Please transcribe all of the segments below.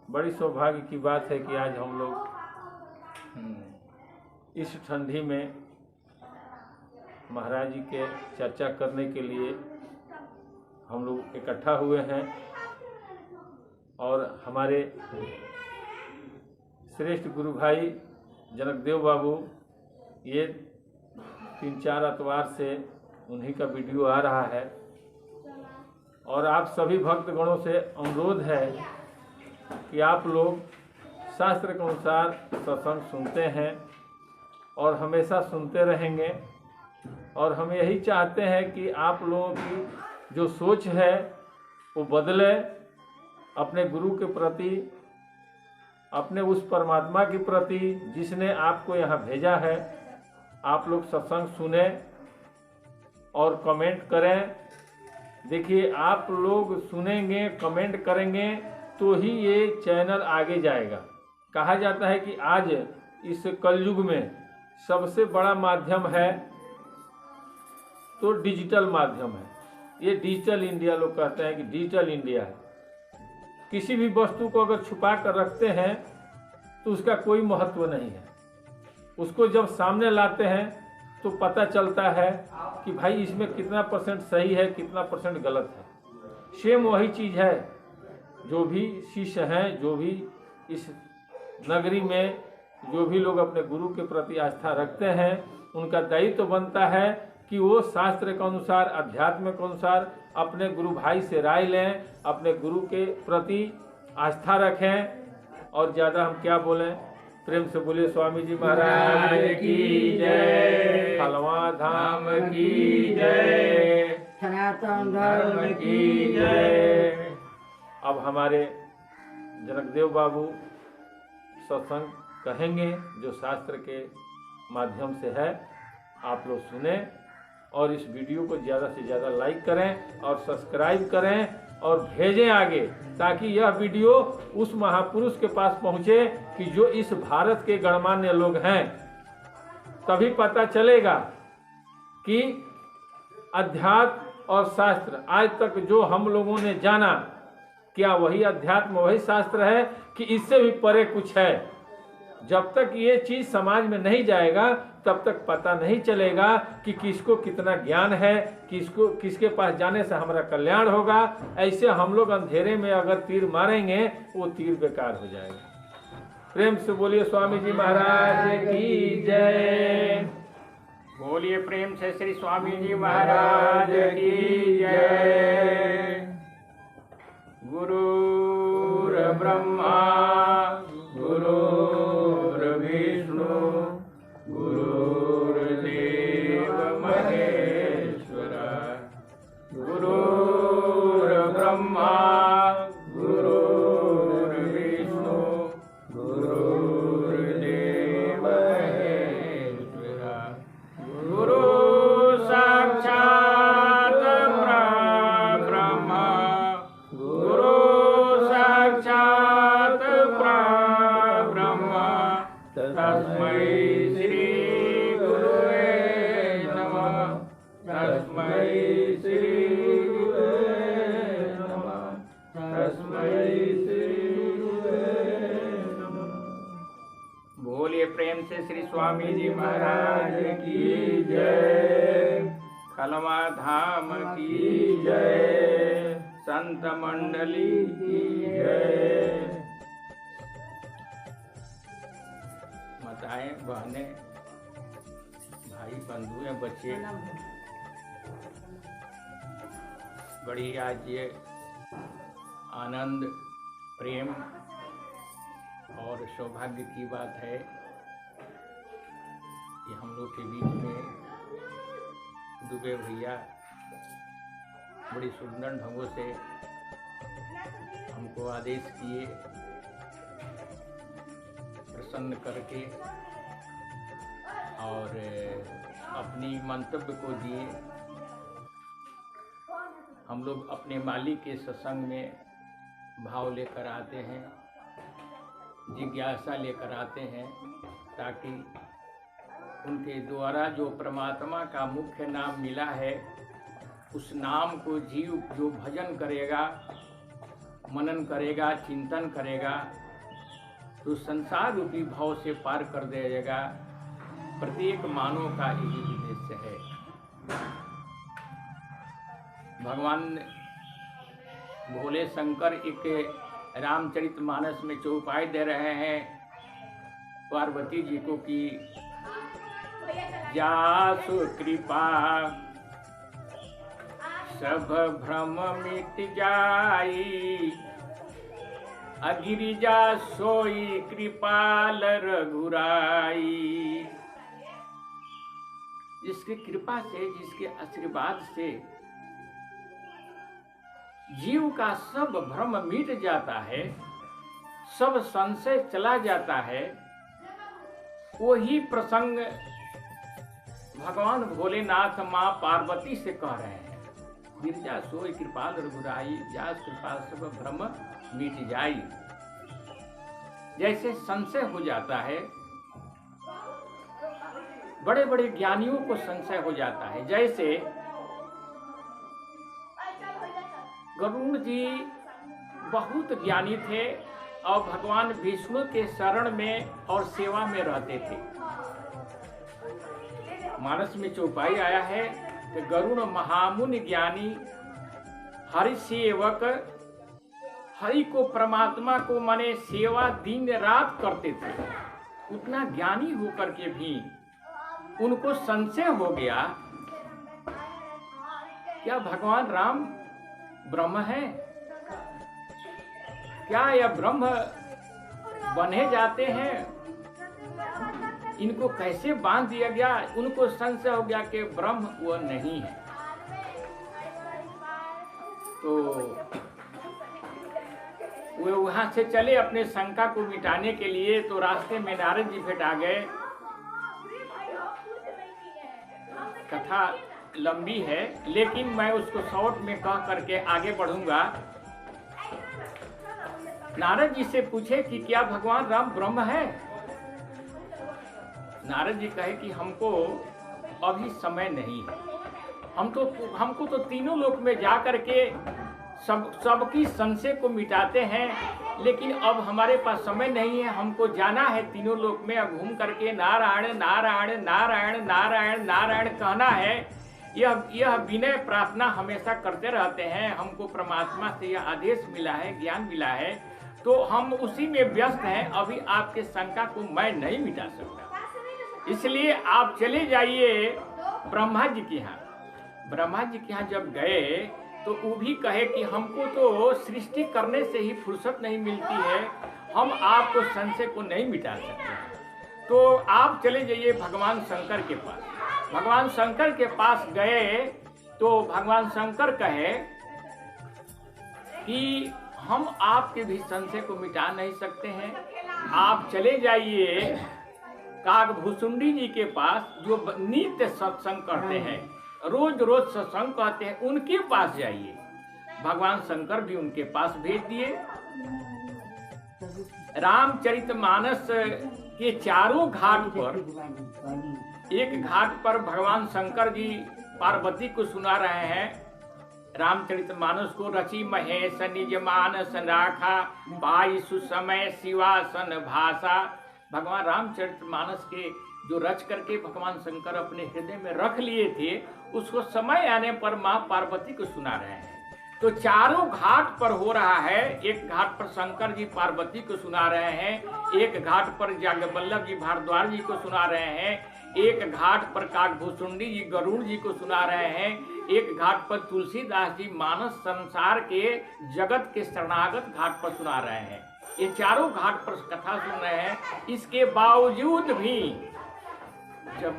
बड़ी सौभाग्य की बात है कि आज हम लोग इस ठंडी में महाराज जी के चर्चा करने के लिए हम लोग इकट्ठा हुए हैं और हमारे श्रेष्ठ गुरु भाई जनकदेव बाबू ये 3-4 अतवार से उन्हीं का वीडियो आ रहा है और आप सभी भक्तगणों से अनुरोध है कि आप लोग शास्त्र के अनुसार सत्संग सुनते हैं और हमेशा सुनते रहेंगे और हम यही चाहते हैं कि आप लोगों की जो सोच है वो बदले अपने गुरु के प्रति, अपने उस परमात्मा के प्रति जिसने आपको यहाँ भेजा है। आप लोग सत्संग सुने और कमेंट करें। देखिए, आप लोग सुनेंगे, कमेंट करेंगे तो ही ये चैनल आगे जाएगा। कहा जाता है कि आज इस कलयुग में सबसे बड़ा माध्यम है तो डिजिटल माध्यम है। ये डिजिटल इंडिया लोग कहते हैं कि डिजिटल इंडिया है। किसी भी वस्तु को अगर छुपा कर रखते हैं तो उसका कोई महत्व नहीं है। उसको जब सामने लाते हैं तो पता चलता है कि भाई इसमें कितना % सही है, कितना % गलत है। सेम वही चीज़ है। जो भी शिष्य हैं, जो भी इस नगरी में जो भी लोग अपने गुरु के प्रति आस्था रखते हैं, उनका दायित्व तो बनता है कि वो शास्त्र के अनुसार, अध्यात्म के अनुसार अपने गुरु भाई से राय लें, अपने गुरु के प्रति आस्था रखें। और ज़्यादा हम क्या बोलें, प्रेम से बोलिए स्वामी जी महाराज की जय, खलवा धाम की जय, सनातन धर्म की जय। अब हमारे जनकदेव बाबू सत्संग कहेंगे जो शास्त्र के माध्यम से है। आप लोग सुने और इस वीडियो को ज़्यादा से ज़्यादा लाइक करें और सब्सक्राइब करें और भेजें आगे, ताकि यह वीडियो उस महापुरुष के पास पहुँचे कि जो इस भारत के गणमान्य लोग हैं। तभी पता चलेगा कि अध्यात्म और शास्त्र आज तक जो हम लोगों ने जाना, क्या वही अध्यात्म वही शास्त्र है कि इससे भी परे कुछ है। जब तक ये चीज़ समाज में नहीं जाएगा तब तक पता नहीं चलेगा कि किसको कितना ज्ञान है, किसके पास जाने से हमारा कल्याण होगा। ऐसे हम लोग अंधेरे में अगर तीर मारेंगे वो तीर बेकार हो जाएगा। प्रेम से बोलिए स्वामी जी महाराज की जय। बोलिए प्रेम से श्री स्वामी जी महाराज की जय। गुरुर् ब्रह्मा गुरुर्विष्णु गुरुर्देव महेश्वर। गुरुर्ब्रह्मा गुरुर्विष्णु गुरुर्देव महेश्वर। गुरु साक्षात् ब्रह्म गुरु साक्षात् ब्रह्म तस्मै श्री गुरुवे नमः। तस्मै श्री गुरुवे नमः। तस्मै श्री गुरुवे नमः। बोलिए प्रेम से श्री स्वामी जी महाराज की जय, खलवा धाम की जय, संत मंडली की जय। माताएं, बहनें, भाई बंधु हैं, बच्चे, बड़ी आज ये आनंद, प्रेम और सौभाग्य की बात है कि हम लोग के बीच में दुबे भैया बड़ी सुंदर ढंगों से हमको आदेश किए, प्रसन्न करके और अपनी मंतव्य को दिए। हम लोग अपने मालिक के सत्संग में भाव लेकर आते हैं, जिज्ञासा लेकर आते हैं, ताकि उनके द्वारा जो परमात्मा का मुख्य नाम मिला है उस नाम को जीव जो भजन करेगा मनन करेगा, चिंतन करेगा तो संसार रूपी भाव से पार कर देगा। प्रत्येक मानव का यही उद्देश्य है। भगवान भोले शंकर एक रामचरितमानस में चौपाई दे रहे हैं पार्वती जी को कि जासु कृपा सब भ्रम मिट जाई, अगिरिजा सोई कृपाल रघुराई। जिसकी कृपा से, जिसके आशीर्वाद से जीव का सब भ्रम मिट जाता है, सब संशय चला जाता है, वही प्रसंग भगवान भोलेनाथ माँ पार्वती से कह रहे हैं। गिरजा सोई कृपाल रघुराई, जास कृपाल सब भ्रम मिट जाई। जैसे संशय हो जाता है, बड़े बड़े ज्ञानियों को संशय हो जाता है। जैसे गरुड़ जी बहुत ज्ञानी थे और भगवान विष्णु के शरण में और सेवा में रहते थे। मानस में चौपाई आया है कि गरुड़ महामुनि ज्ञानी हरि सेवक, हरि को परमात्मा को माने सेवा दिन रात करते थे। उतना ज्ञानी होकर के भी उनको संशय हो गया, क्या भगवान राम ब्रह्म है? क्या यह ब्रह्म बने जाते हैं? इनको कैसे बांध दिया गया? उनको संशय हो गया कि ब्रह्म वह नहीं है। तो वे वहां से चले अपने शंका को मिटाने के लिए। तो रास्ते में नारद जी भेंट आ गए। कथा लंबी है लेकिन मैं उसको शॉर्ट में कह करके आगे बढ़ूंगा। नारद जी से पूछे कि क्या भगवान राम ब्रह्म है? नारद जी कहे कि हमको अभी समय नहीं है। हमको तो तीनों लोक में जा करके सबकी संशय को मिटाते हैं, लेकिन अब हमारे पास समय नहीं है। हमको जाना है तीनों लोक में, अब घूम करके नारायण नारायण नारायण नारायण नारायण कहना है। यह विनय प्रार्थना हमेशा करते रहते हैं। हमको परमात्मा से यह आदेश मिला है, ज्ञान मिला है, तो हम उसी में व्यस्त हैं। अभी आपके शंका को मैं नहीं मिटा सकता, इसलिए आप चले जाइए ब्रह्मा जी के यहाँ। ब्रह्मा जी के यहाँ जब गए तो वो भी कहे कि हमको तो सृष्टि करने से ही फुर्सत नहीं मिलती है, हम आपको संशय को नहीं मिटा सकते। तो आप चले जाइए भगवान शंकर के पास। भगवान शंकर के पास गए तो भगवान शंकर कहे कि हम आपके भी संशय को मिटा नहीं सकते हैं। आप चले जाइए काकभूषुंडी जी के पास, जो नित्य सत्संग करते हैं, रोज रोज सत्संग कहते हैं, उनके पास जाइए। भगवान शंकर भी उनके पास भेज दिए। रामचरितमानस के चारों घाट पर, एक घाट पर भगवान शंकर जी पार्वती को सुना रहे हैं रामचरितमानस को। रचि महेश निज मानस राखा, पाई सुसमय शिवासन भाषा। भगवान रामचरितमानस के जो रच करके भगवान शंकर अपने हृदय में रख लिए थे, उसको समय आने पर माँ पार्वती को सुना रहे हैं। तो चारों घाट पर हो रहा है। एक घाट पर शंकर जी पार्वती को सुना रहे हैं, एक घाट पर जागवल्लभ जी भारद्वाज जी को सुना रहे हैं, एक घाट पर काकभूषुंडी जी गरुड़ जी को सुना रहे हैं, एक घाट पर तुलसीदास जी मानस संसार के जगत के शरणागत घाट पर सुना रहे हैं। ये चारों घाट पर कथा सुन रहे हैं। इसके बावजूद भी जब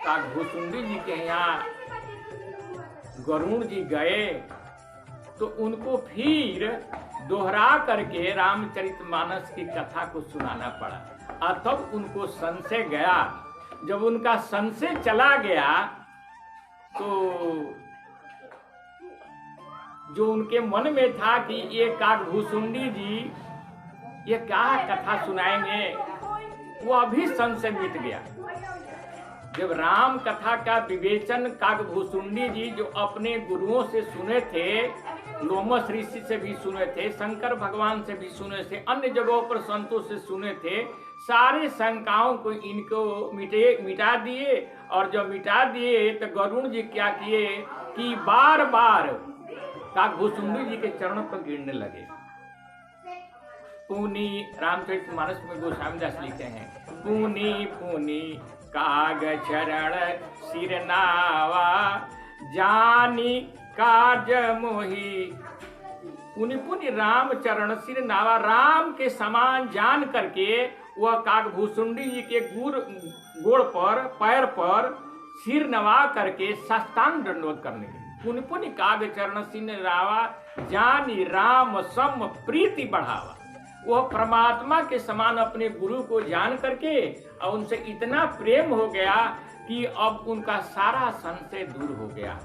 काकभूषुंडी जी के यहाँ गरुड़ जी गए तो उनको फिर दोहरा करके रामचरितमानस की कथा को सुनाना पड़ा। और तब उनको संशय गया। जब उनका संशय चला गया तो जो उनके मन में था कि ये काकभूषुंडी जी ये क्या कथा सुनाएंगे, वो अभी संशय मिट गया। जब राम कथा का विवेचन काकभूषुंडी जी जो अपने गुरुओं से सुने थे, लोमस ऋषि से भी सुने थे, शंकर भगवान से भी सुने थे, अन्य जगहों पर संतों से सुने थे। सारे शंकाओं को इनको मिटा दिए। और जब मिटा दिए तो गरुण जी क्या किए कि बार बार काकभूषुंडी जी के चरणों पर गिरने लगे। पुनी रामचरितमानस में गोस्वामी दास लिखते हैं, पुनी पुनी काग चरण सिर नावा, जानी काज मोही। पुनि पुनि राम चरण सिर नावा, राम के समान जान करके वह काकभूषुंडी जी के गोड़ पर, पैर पर सिर नवा करके साष्टांग दंडवत करने लगे। पुनि पुनि काग चरण सिर नावा, जानी राम सम प्रीति बढ़ावा। वह परमात्मा के समान अपने गुरु को जान करके और उनसे इतना प्रेम हो गया कि अब उनका सारा संशय दूर हो गया।